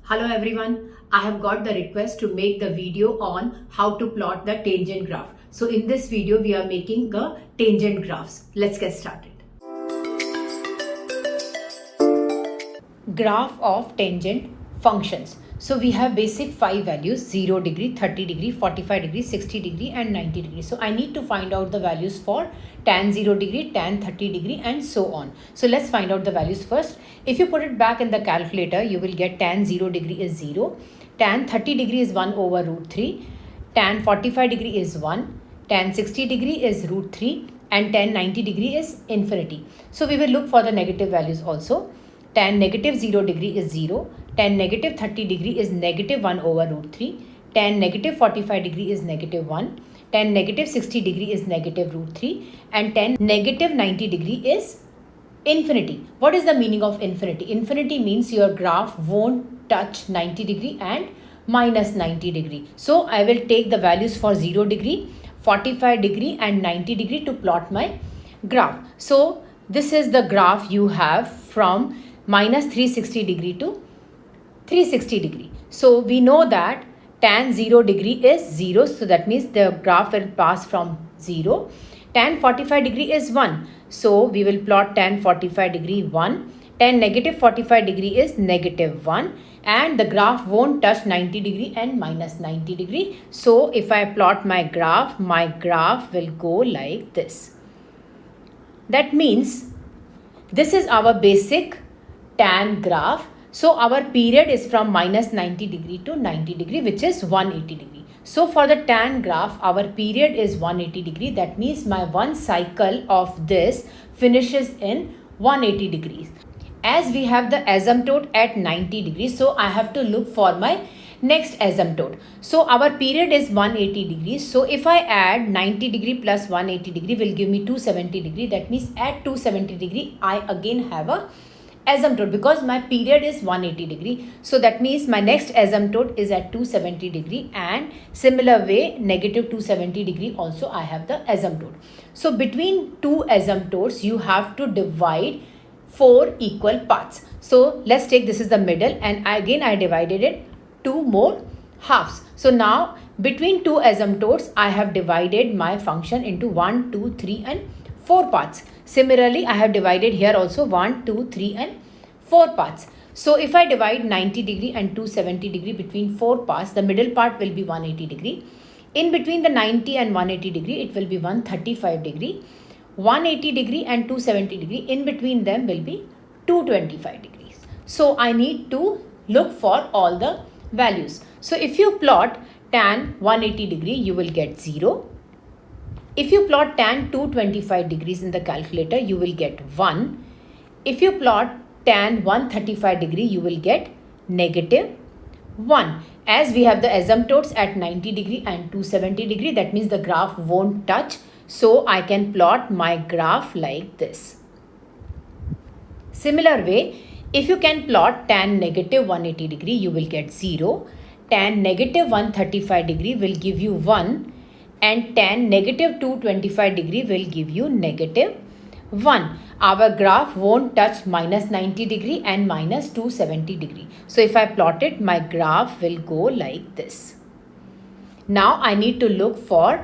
Hello everyone, I have got the request to make the video on how to plot the tangent graph. So in this video we are making the tangent graphs. Let's get started. Graph of tangent functions. So we have basic 5 values: 0 degree, 30 degree, 45 degree, 60 degree and 90 degree. So I need to find out the values for tan 0 degree, tan 30 degree and so on. So let's find out the values first. If you put it back in the calculator, you will get tan 0 degree is 0, tan 30 degree is 1 over root 3, tan 45 degree is 1, tan 60 degree is root 3 and tan 90 degree is infinity. So we will look for the negative values also. Tan negative 0 degree is 0, tan negative 30 degree is negative 1 over root 3, tan negative 45 degree is negative 1, tan negative 60 degree is negative root 3 and tan negative 90 degree is infinity. What is the meaning of infinity? Infinity means your graph won't touch 90 degree and minus 90 degree. So I will take the values for 0 degree, 45 degree and 90 degree to plot my graph. So this is the graph you have from minus 360 degree to 360 degree. So we know that tan 0 degree is 0. So that means the graph will pass from 0. Tan 45 degree is 1. So we will plot tan 45 degree 1. Tan negative 45 degree is negative 1. And the graph won't touch 90 degree and minus 90 degree. So if I plot my graph will go like this. That means this is our basic tan graph. So our period is from minus 90 degree to 90 degree, which is 180 degree. So for the tan graph, our period is 180 degree. That means my one cycle of this finishes in 180 degrees. As we have the asymptote at 90 degrees, so I have to look for my next asymptote. So our period is 180 degrees. So if I add 90 degree plus 180 degree will give me 270 degree. That means at 270 degree, I again have a asymptote because my period is 180 degree. So that means my next asymptote is at 270 degree and similar way negative 270 degree also I have the asymptote. So between two asymptotes you have to divide 4 equal parts. So let's take this is the middle and again I divided it 2 more halves. So now between two asymptotes I have divided my function into 1, 2, 3 and 4 parts. Similarly, I have divided here also 1, 2, 3 and 4 parts. So if I divide 90 degree and 270 degree between 4 parts, the middle part will be 180 degree. In between the 90 and 180 degree, it will be 135 degree. 180 degree and 270 degree, in between them will be 225 degrees. So I need to look for all the values. So if you plot tan 180 degree, you will get 0. If you plot tan 225 degrees in the calculator, you will get 1. If you plot tan 135 degree, you will get negative 1. As we have the asymptotes at 90 degree and 270 degree, that means the graph won't touch. So I can plot my graph like this. Similar way, if you can plot tan negative 180 degree, you will get 0. Tan negative 135 degree will give you 1. And tan negative 225 degree will give you negative 1. Our graph won't touch minus 90 degree and minus 270 degree. So if I plot it, my graph will go like this. Now I need to look for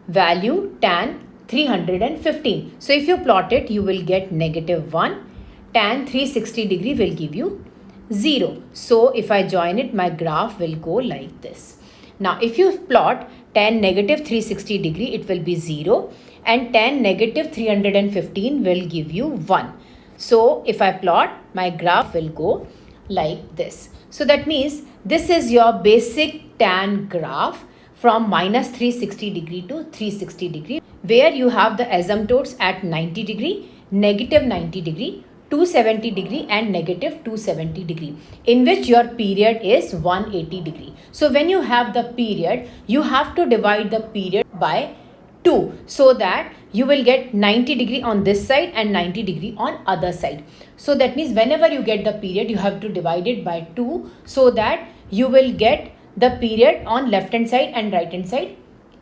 value tan 315. So if you plot it, you will get negative 1. Tan 360 degree will give you 0. So if I join it, my graph will go like this. Now if you plot tan negative 360 degree, it will be 0 and tan negative 315 will give you 1. So if I plot, my graph will go like this. So that means this is your basic tan graph from minus 360 degree to 360 degree, where you have the asymptotes at 90 degree, negative 90 degree, 270 degree and negative 270 degree, in which your period is 180 degree. So when you have the period, you have to divide the period by 2 so that you will get 90 degree on this side and 90 degree on other side. So that means whenever you get the period, you have to divide it by 2 so that you will get the period on left hand side and right hand side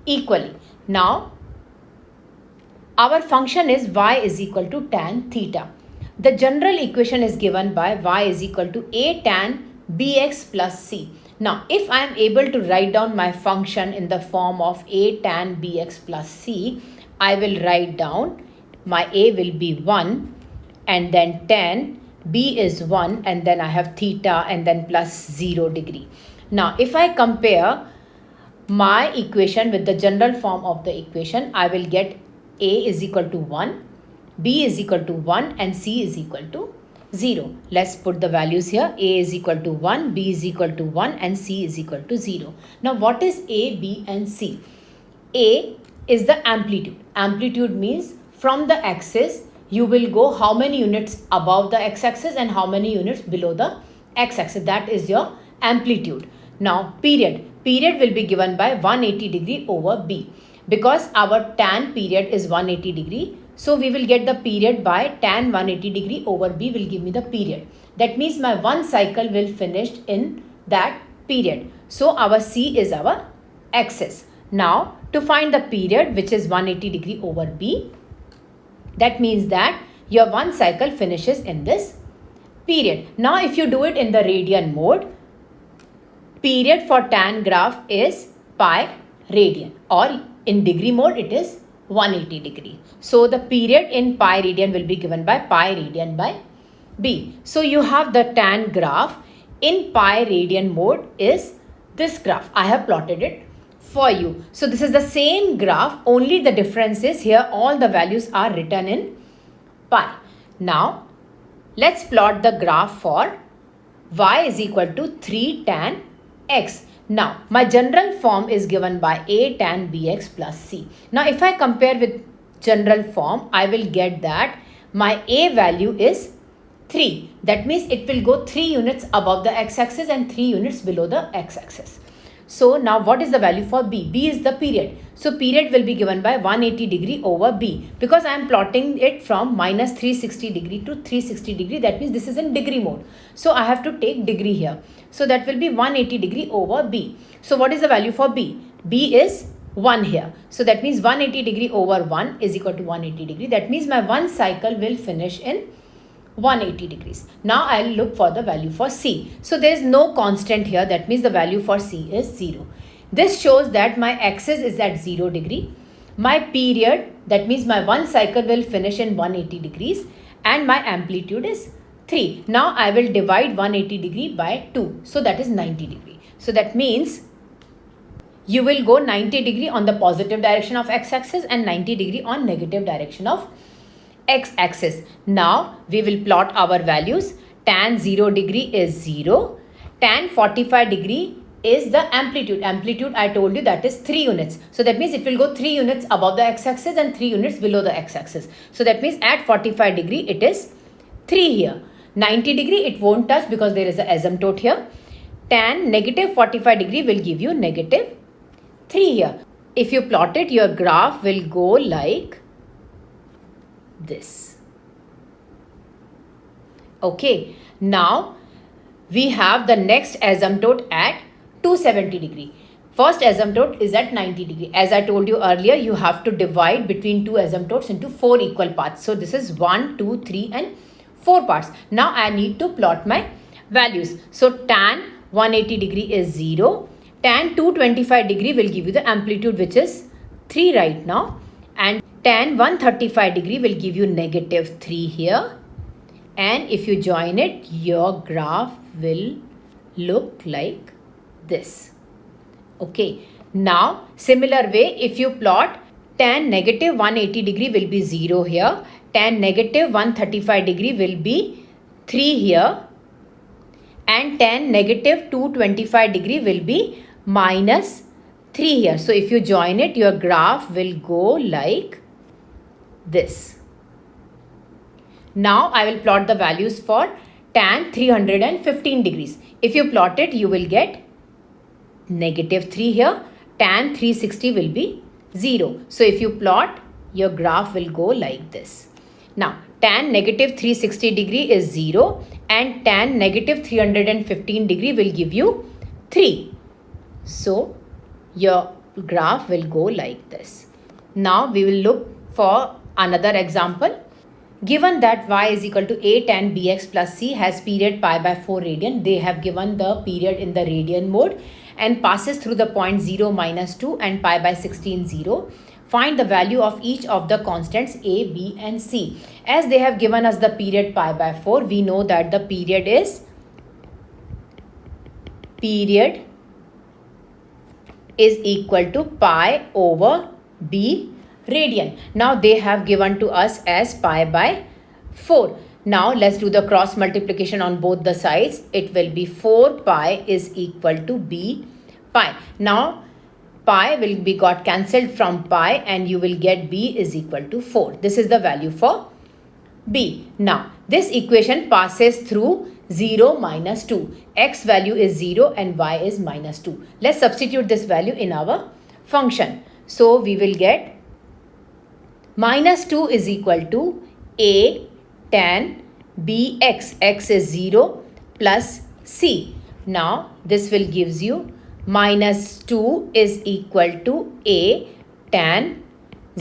equally. Now our function is y is equal to tan theta. The general equation is given by y is equal to a tan bx plus c. Now, if I am able to write down my function in the form of a tan bx plus c, I will write down my a will be 1 and then tan, b is 1 and then I have theta and then plus 0 degree. Now, if I compare my equation with the general form of the equation, I will get a is equal to 1, b is equal to 1 and c is equal to 0. Let's put the values here. A is equal to 1, b is equal to 1 and c is equal to 0. Now what is a, b and c? A is the amplitude. Amplitude means from the axis you will go how many units above the x-axis and how many units below the x-axis. That is your amplitude. Now period. Period will be given by 180 degree over b. Because our tan period is 180 degree, so we will get the period by tan 180 degree over b will give me the period. That means my one cycle will finish in that period. So our c is our axis. Now to find the period which is 180 degree over b, that means that your one cycle finishes in this period. Now if you do it in the radian mode, period for tan graph is pi radian, or in degree mode it is 180 degree. So the period in pi radian will be given by pi radian by b. So you have the tan graph in pi radian mode is this graph. I have plotted it for you. So this is the same graph, only the difference is here all the values are written in pi. Now let's plot the graph for y is equal to 3 tan x. Now, my general form is given by a tan bx plus c. Now, if I compare with general form, I will get that my a value is 3. That means it will go 3 units above the x-axis and 3 units below the x-axis. So, now what is the value for b? B is the period. So, period will be given by 180 degree over b. Because I am plotting it from minus 360 degree to 360 degree. That means this is in degree mode. So, I have to take degree here. So that will be 180 degree over b. So what is the value for b? B is 1 here. So that means 180 degree over 1 is equal to 180 degree. That means my one cycle will finish in 180 degrees. Now I will look for the value for c. So there is no constant here. That means the value for c is 0. This shows that my axis is at 0 degree. My period, that means my one cycle will finish in 180 degrees and my amplitude is 3. Now I will divide 180 degree by 2. So that is 90 degree. So that means you will go 90 degree on the positive direction of x-axis and 90 degree on negative direction of x-axis. Now we will plot our values. Tan 0 degree is 0. Tan 45 degree is the amplitude. Amplitude I told you that is 3 units. So that means it will go 3 units above the x-axis and 3 units below the x-axis. So that means at 45 degree it is 3 here. 90 degree it won't touch because there is an asymptote here. Tan negative 45 degree will give you negative 3 here. If you plot it, your graph will go like this. Okay, now we have the next asymptote at 270 degree. First asymptote is at 90 degree. As I told you earlier, you have to divide between two asymptotes into 4 equal parts. So this is 1, 2, 3 and 4 parts. Now I need to plot my values. So tan 180 degree is 0. Tan 225 degree will give you the amplitude which is 3 right now. And tan 135 degree will give you negative 3 here. And if you join it, your graph will look like this. Okay. Now, similar way, if you plot tan negative 180 degree will be 0 here. Tan negative 135 degree will be 3 here. And tan negative 225 degree will be minus 3 here. So, if you join it, your graph will go like this. Now, I will plot the values for tan 315 degrees. If you plot it, you will get negative 3 here. Tan 360 will be 0. So, if you plot, your graph will go like this. Now, tan negative 360 degree is 0 and tan negative 315 degree will give you 3. So, your graph will go like this. Now, we will look for another example. given that y is equal to a tan bx plus c has period pi by 4 radian, they have given the period in the radian mode and passes through the point 0, -2 and pi by 16, 0. Find the value of each of the constants a, b and c. As they have given us the period pi by 4, we know that the period is equal to pi over b radian. Now they have given to us as pi by 4. Now let's do the cross multiplication on both the sides. It will be 4 pi is equal to b pi. Now pi will be got cancelled from pi and you will get b is equal to 4. This is the value for b. Now this equation passes through 0, -2. X value is 0 and y is -2. Let's substitute this value in our function. So we will get -2 is equal to a tan bx. X is 0 plus c. Now this will gives you -2 is equal to a tan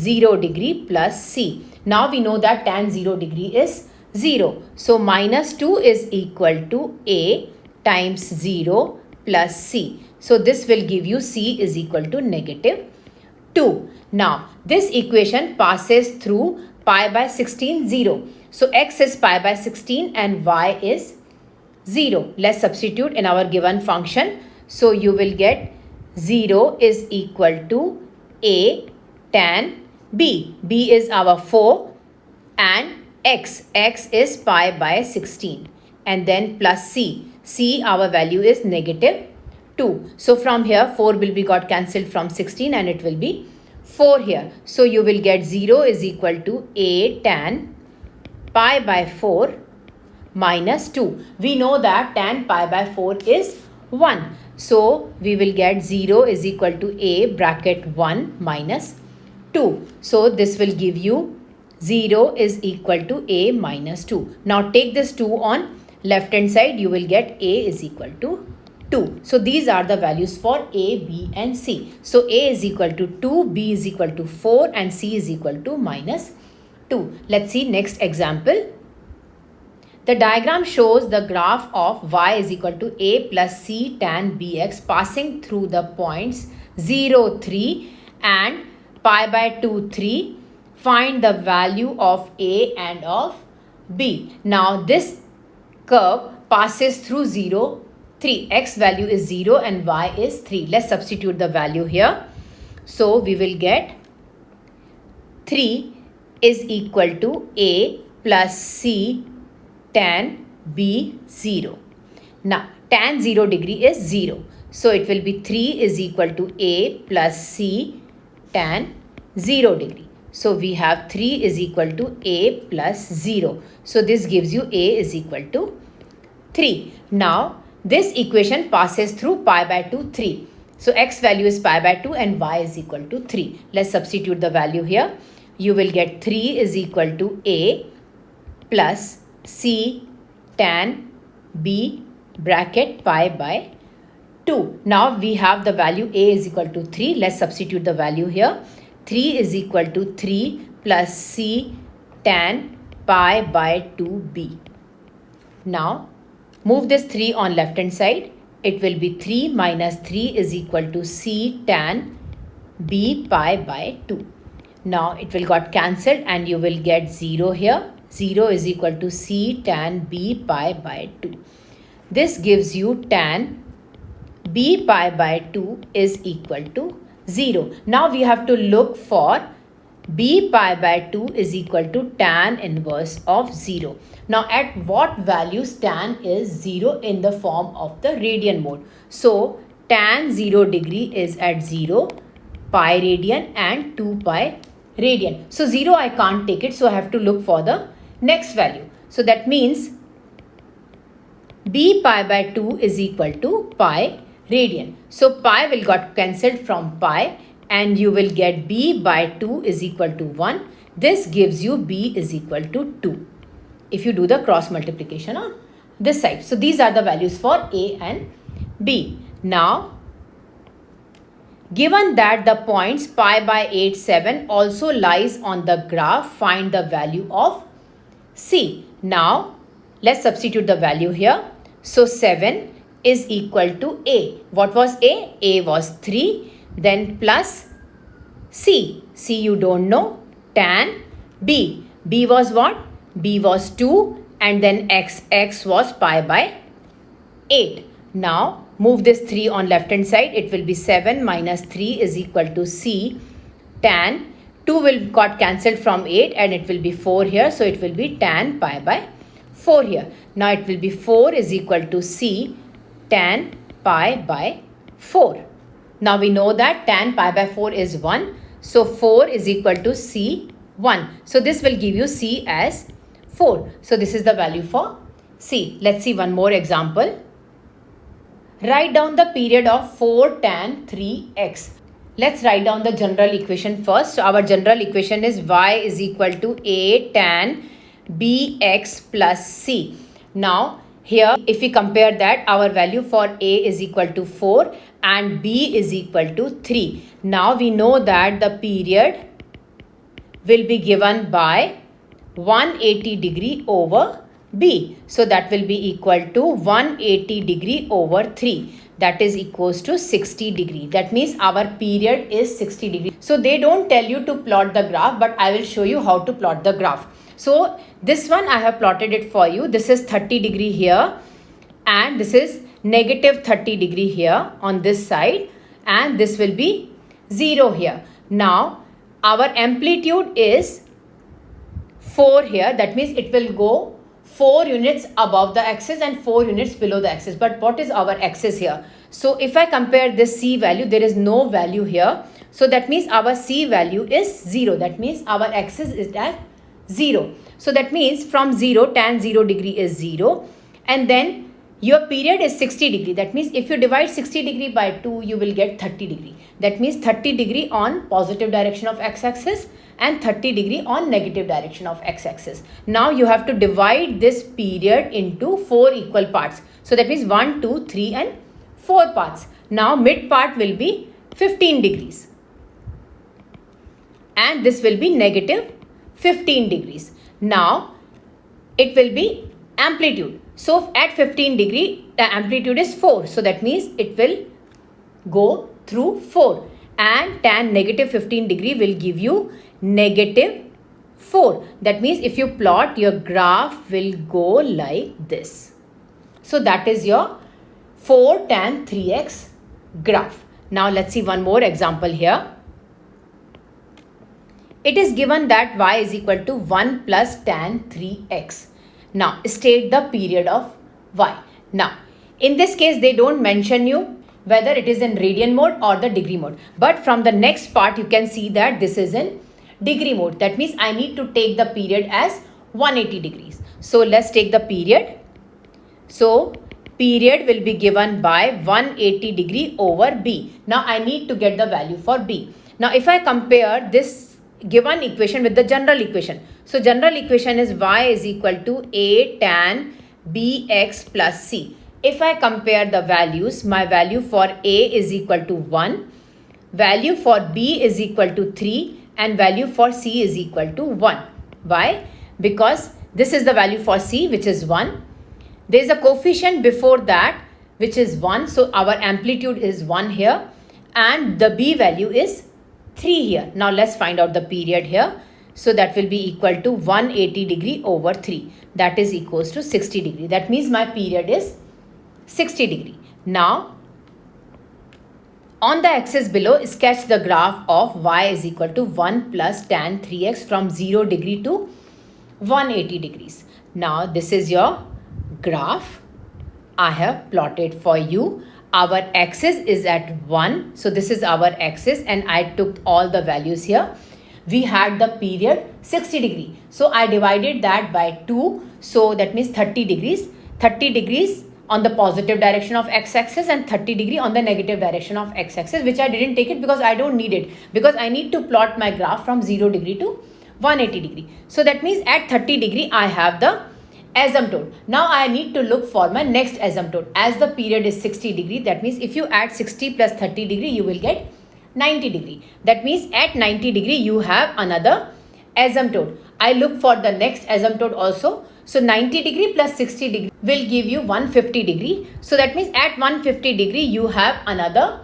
0 degree plus c. Now we know that tan 0 degree is 0. So -2 is equal to a times 0 plus c. So this will give you c is equal to -2. Now this equation passes through pi by 16, 0. So x is pi by 16 and y is 0. Let's substitute in our given function. So you will get 0 is equal to a tan b. B is our 4 and x is pi by 16 and then plus c. C our value is -2. So from here 4 will be got cancelled from 16 and it will be 4 here. So you will get 0 is equal to a tan pi by 4 -2. We know that tan pi by 4 is 1. So we will get 0 is equal to a bracket 1 minus 2. So this will give you 0 is equal to a minus 2. Now take this 2 on left hand side, you will get a is equal to 2. So these are the values for a, b and c. So a is equal to 2, b is equal to 4 and c is equal to -2. Let's see next example. The diagram shows the graph of y is equal to a plus c tan bx passing through the points 0, 3 and pi by 2, 3. Find the value of a and of b. Now this curve passes through 0, 3. X value is 0 and y is 3. Let's substitute the value here. So we will get 3 is equal to a plus c tan b 0. Now tan 0 degree is 0. So it will be 3 is equal to a plus c tan 0 degree. So we have 3 is equal to a plus 0. So this gives you a is equal to 3. Now this equation passes through pi by 2, 3. So x value is pi by 2 and y is equal to 3. Let's substitute the value here. You will get 3 is equal to a plus c tan b bracket pi by 2. Now we have the value a is equal to 3. Let's substitute the value here. 3 is equal to 3 plus c tan pi by 2b. Now move this 3 on left hand side. It will be 3 minus 3 is equal to c tan b pi by 2. Now it will got cancelled and you will get 0 here. 0 is equal to c tan b pi by 2. This gives you tan b pi by 2 is equal to 0. Now we have to look for b pi by 2 is equal to tan inverse of 0. Now at what values tan is 0 in the form of the radian mode? So tan 0 degree is at 0, pi radian and 2 pi radian. So 0 I can't take it, so I have to look for the next value. So that means b pi by 2 is equal to pi radian. So pi will got cancelled from pi and you will get b by 2 is equal to 1. This gives you b is equal to 2 if you do the cross multiplication on this side. So these are the values for a and b. Now given that the points pi by 8, 7 also lies on the graph, find the value of C. Now let's substitute the value here. So 7 is equal to A. What was A? A was 3. Then plus C. C you don't know. Tan B. B was what? B was 2. And then X. X was pi by 8. Now move this 3 on left hand side. It will be 7 minus 3 is equal to C. Tan 2 will got cancelled from 8 and it will be 4 here. So it will be tan pi by 4 here. Now it will be 4 is equal to C tan pi by 4. Now we know that tan pi by 4 is 1. So 4 is equal to C 1. So this will give you C as 4. So this is the value for C. Let's see one more example. Write down the period of 4 tan 3x. Let's write down the general equation first. So our general equation is y is equal to A tan bx plus c. Now here if we compare that, our value for A is equal to 4 and B is equal to 3. Now we know that the period will be given by 180 degree over B. So that will be equal to 180 degree over 3. That is equals to 60 degree. That means our period is 60 degree. So they don't tell you to plot the graph, but I will show you how to plot the graph. So this one I have plotted it for you. This is 30 degree here and this is negative 30 degree here on this side and this will be 0 here. Now our amplitude is 4 here. That means it will go 4 units above the axis and 4 units below the axis. But what is our axis here? So if I compare this C value, there is no value here. So that means our C value is 0. That means our axis is at 0. So that means from 0, tan 0 degree is 0. And then your period is 60 degree. That means if you divide 60 degree by 2, you will get 30 degree. That means 30 degree on positive direction of x-axis and 30 degree on negative direction of x-axis. Now you have to divide this period into 4 equal parts. So that means 1, 2, 3 and 4 parts. Now mid part will be 15 degrees. And this will be negative 15 degrees. Now it will be amplitude. So at 15 degree, the amplitude is 4. So that means it will go through 4. And tan negative 15 degree will give you negative 4. That means if you plot, your graph will go like this. So that is your 4 tan 3x graph. Now let's see one more example here. It is given that y is equal to 1 plus tan 3x. Now state the period of y. Now in this case they don't mention you whether it is in radian mode or the degree mode. But from the next part you can see that this is in degree mode. That means I need to take the period as 180 degrees. So let's take the period. So period will be given by 180 degree over B. Now I need to get the value for B. Now if I compare this given equation with the general equation. So general equation is y is equal to A tan bx plus c. If I compare the values, my value for A is equal to 1, value for B is equal to 3 and value for C is equal to 1. Why? Because this is the value for C which is 1. There is a coefficient before that which is 1. So our amplitude is 1 here and the B value is 3 here. Now let's find out the period here. So that will be equal to 180 degree over 3. That is equals to 60 degree. That means my period is 60 degree. Now on the axis below, sketch the graph of y is equal to 1 plus tan 3x from 0 degree to 180 degrees. Now this is your graph. I have plotted for you. Our axis is at 1. So this is our axis and I took all the values here. We had the period 60 degree. So I divided that by 2. So that means 30 degrees. 30 degrees on the positive direction of x-axis and 30 degree on the negative direction of x-axis, which I didn't take it because I don't need it. Because I need to plot my graph from 0 degree to 180 degree. So that means at 30 degree I have the asymptote. Now I need to look for my next asymptote. As the period is 60 degree, that means if you add 60 plus 30 degree, you will get 90 degree. That means at 90 degree, you have another asymptote. I look for the next asymptote also. So 90 degree plus 60 degree will give you 150 degree. So that means at 150 degree you have another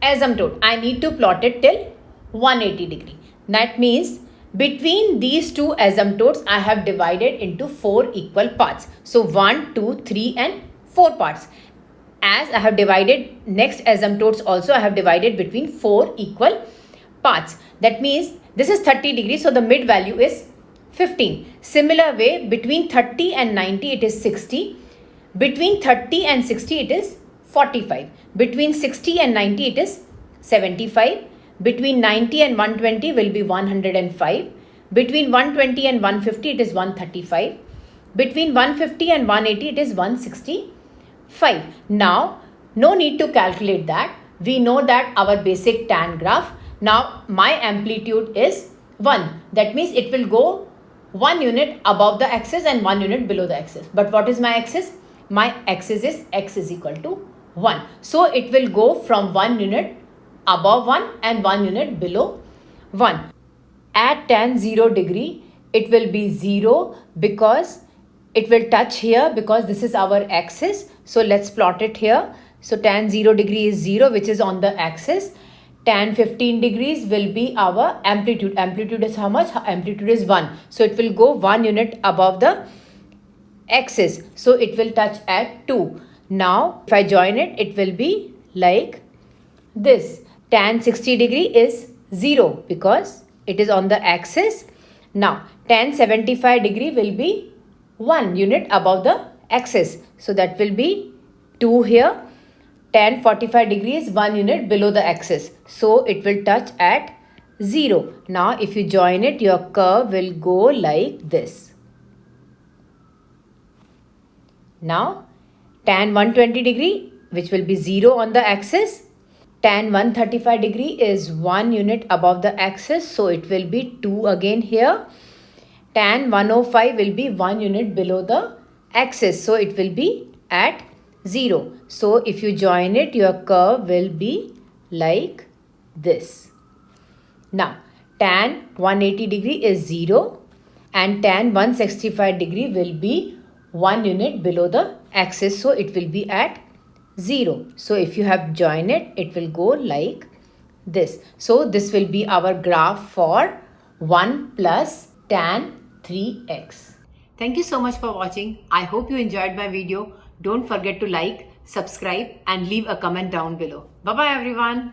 asymptote. I need to plot it till 180 degree. That means between these two asymptotes I have divided into 4 equal parts. So 1, 2, 3 and 4 parts. As I have divided next asymptotes also, I have divided between 4 equal parts. That means this is 30 degrees, so the mid value is 15. Similar way, between 30 and 90 it is 60. Between 30 and 60 it is 45. Between 60 and 90 it is 75. Between 90 and 120 will be 105. Between 120 and 150 it is 135. Between 150 and 180 it is 165. Now, no need to calculate that. We know that our basic tan graph. Now, my amplitude is 1. That means it will go 1 unit above the axis and 1 unit below the axis. But what is my axis? My axis is x is equal to 1. So, it will go from 1 unit above 1 and 1 unit below 1. At tan 0 degree, it will be 0 because it will touch here because this is our axis. So, let's plot it here. So, tan 0 degree is 0, which is on the axis. Tan 15 degrees will be our amplitude. Amplitude is how much? Amplitude is 1. So, it will go 1 unit above the axis. So, it will touch at 2. Now, if I join it, it will be like this. Tan 60 degree is 0 because it is on the axis. Now, tan 75 degree will be 1 unit above the axis. So, that will be 2 here. Tan 45 degree is 1 unit below the axis. So, it will touch at 0. Now, if you join it, your curve will go like this. Now, tan 120 degree, which will be 0 on the axis. Tan 135 degree is 1 unit above the axis. So, it will be 2 again here. Tan 105 will be 1 unit below the axis. So, it will be at 0. So, if you join it, your curve will be like this. Now, tan 180 degree is 0 and tan 165 degree will be 1 unit below the axis. So, it will be at 0. So, if you have joined it, it will go like this. So, this will be our graph for 1 plus tan 3x. Thank you so much for watching. I hope you enjoyed my video. Don't forget to like, subscribe and leave a comment down below. Bye-bye everyone.